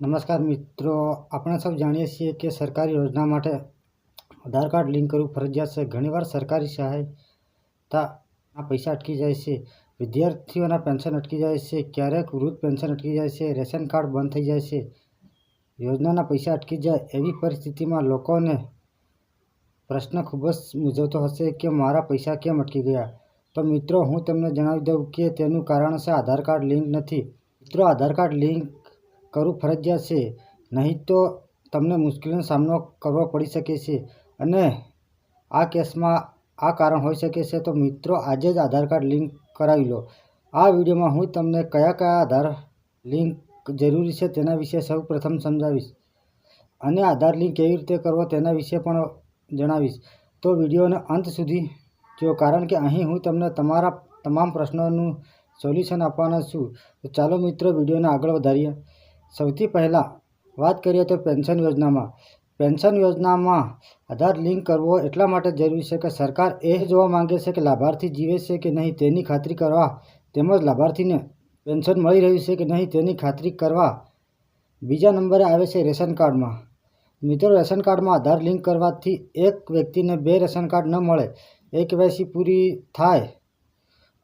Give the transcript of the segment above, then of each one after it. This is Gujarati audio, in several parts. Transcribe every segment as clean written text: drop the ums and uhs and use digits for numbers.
નમસ્કાર મિત્રો, આપણે સૌ જાણીએ છીએ કે સરકારી યોજના માટે આધાર કાર્ડ લિંક કરવું ફરજિયાત છે. ઘણીવાર સરકારી સહાયતાના પૈસા અટકી જાય છે, વિદ્યાર્થીઓના પેન્શન અટકી જાય છે, ક્યારેક વૃદ્ધ પેન્શન અટકી જાય છે, રેશન કાર્ડ બંધ થઈ જાય છે, યોજનાના પૈસા અટકી જાય. એવી પરિસ્થિતિમાં લોકોને પ્રશ્ન ખૂબ જ મૂંઝવતો હશે કે મારા પૈસા કેમ અટકી ગયા. તો મિત્રો, હું તમને જણાવી દઉં કે તેનું કારણ છે આધાર કાર્ડ લિંક નથી. મિત્રો, આધાર કાર્ડ લિંક કરવું ફરજિયાત છે, નહીં તો તમને મુશ્કેલીનો સામનો કરવો પડી શકે છે અને આ કેસમાં આ કારણ હોઈ શકે છે. તો મિત્રો, આજે જ આધાર કાર્ડ લિંક કરાવી લો. આ વિડીયોમાં હું તમને કયા આધાર લિંક જરૂરી છે તેના વિશે સૌ પ્રથમ સમજાવીશ અને આધાર લિંક કેવી રીતે કરવો તેના વિશે પણ જણાવીશ. તો વિડીયોને અંત સુધી જુઓ, કારણ કે અહીં હું તમને તમારા તમામ પ્રશ્નોનું સોલ્યુશન આપવાનો છું. તો ચાલો મિત્રો, વિડીયોને આગળ વધારીએ. સૌથી પહેલાં વાત કરીએ તો પેન્શન યોજનામાં. પેન્શન યોજનામાં આધાર લિંક કરવો એટલા માટે જરૂરી છે કે સરકાર એ જોવા માંગે છે કે લાભાર્થી જીવે છે કે નહીં તેની ખાતરી કરવા, તેમજ લાભાર્થીને પેન્શન મળી રહ્યું છે કે નહીં તેની ખાતરી કરવા. બીજા નંબરે આવે છે રેશન કાર્ડમાં. મિત્રો, રેશન કાર્ડમાં આધાર લિંક કરવાથી એક વ્યક્તિને 2 રેશન કાર્ડ ન મળે, એ KYC પૂરી થાય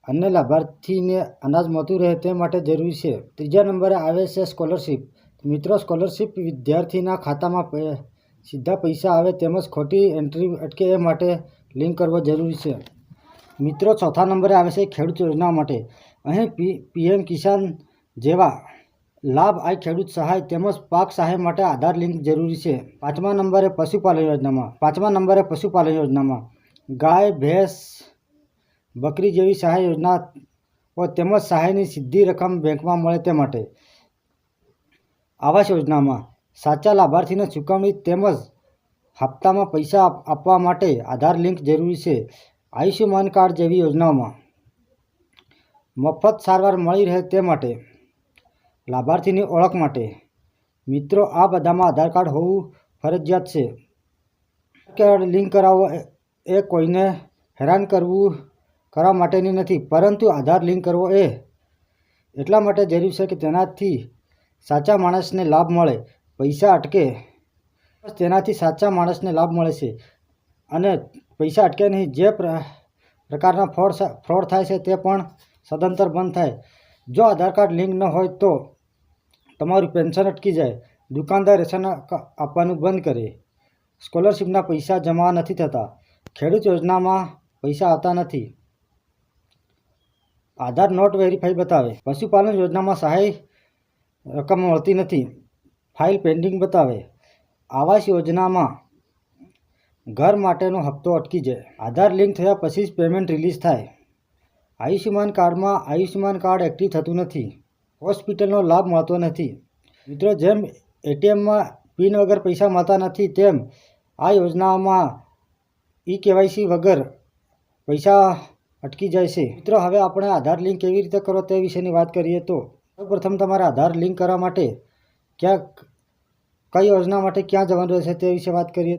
અને લાભાર્થીને અનાજ મળતું રહે તે માટે જરૂરી છે. ત્રીજા નંબરે આવે છે સ્કોલરશિપ. મિત્રો, સ્કોલરશિપ વિદ્યાર્થીના ખાતામાં સીધા પૈસા આવે તેમજ ખોટી એન્ટ્રી અટકે એ માટે લિંક કરવો જરૂરી છે. મિત્રો, ચોથા નંબરે આવે છે ખેડૂત યોજના માટે. અહીં PM કિસાન જેવા લાભ, આ ખેડૂત સહાય તેમજ પાક સહાય માટે આધાર લિંક જરૂરી છે. પાંચમા નંબરે પશુપાલન યોજનામાં ગાય, ભેંસ, બકરી જેવી સહાય યોજનાઓ તેમજ સહાયની સીધી રકમ બેંકમાં મળે તે માટે. આવાસ યોજનામાં સાચા લાભાર્થીને ચૂકવણી તેમજ હપ્તામાં પૈસા આપવા માટે આધાર લિંક જરૂરી છે. આયુષ્યમાન કાર્ડ જેવી યોજનાઓમાં મફત સારવાર મળી રહે તે માટે. લાભાર્થીની ઓળખ માટે. મિત્રો, આ બધામાં આધાર કાર્ડ હોવું ફરજિયાત છે. કાર્ડ લિંક કરાવવો એ કોઈને હેરાન કરવા માટેની નથી, પરંતુ આધાર લિંક કરવો એ એટલા માટે જરૂરી છે કે તેનાથી સાચા માણસને લાભ મળે. પૈસા અટકે તેનાથી સાચા માણસને લાભ મળે છે અને પૈસા અટકે નહીં. જે પ્રકારના ફ્રોડ થાય છે તે પણ સદંતર બંધ થાય. જો આધાર કાર્ડ લિંક ન હોય તો તમારું પેન્શન અટકી જાય, દુકાનદાર રેશન આપવાનું બંધ કરે, સ્કોલરશિપના પૈસા જમા નથી થતા, ખેડૂત યોજનામાં પૈસા આવતા નથી, આધાર નોટ વેરીફાઈ બતાવે, પશુપાલન યોજનામાં સહાય રકમ મળતી નથી, ફાઇલ પેન્ડિંગ બતાવે, આવાસ યોજનામાં ઘર માટેનો હપ્તો અટકી જાય, આધાર લિંક થયા પછી જ પેમેન્ટ રિલીઝ થાય, આયુષ્યમાન કાર્ડમાં આયુષ્યમાન કાર્ડ એક્ટિવ થતું નથી, હોસ્પિટલનો લાભ મળતો નથી. મિત્રો, જેમ ATMમાં પિન વગર પૈસા મળતા નથી, તેમ આ યોજનાઓમાં KYC વગર પૈસા અટકી જાય છે. મિત્રો, હવે આપણે આધાર લિંક કેવી રીતે કરો તે વિશેની વાત કરીએ તો સૌપ્રથમ તમારે આધાર લિંક કરવા માટે કઈ યોજના માટે ક્યાં જવાનું રહેશે તે વિશે વાત કરીએ.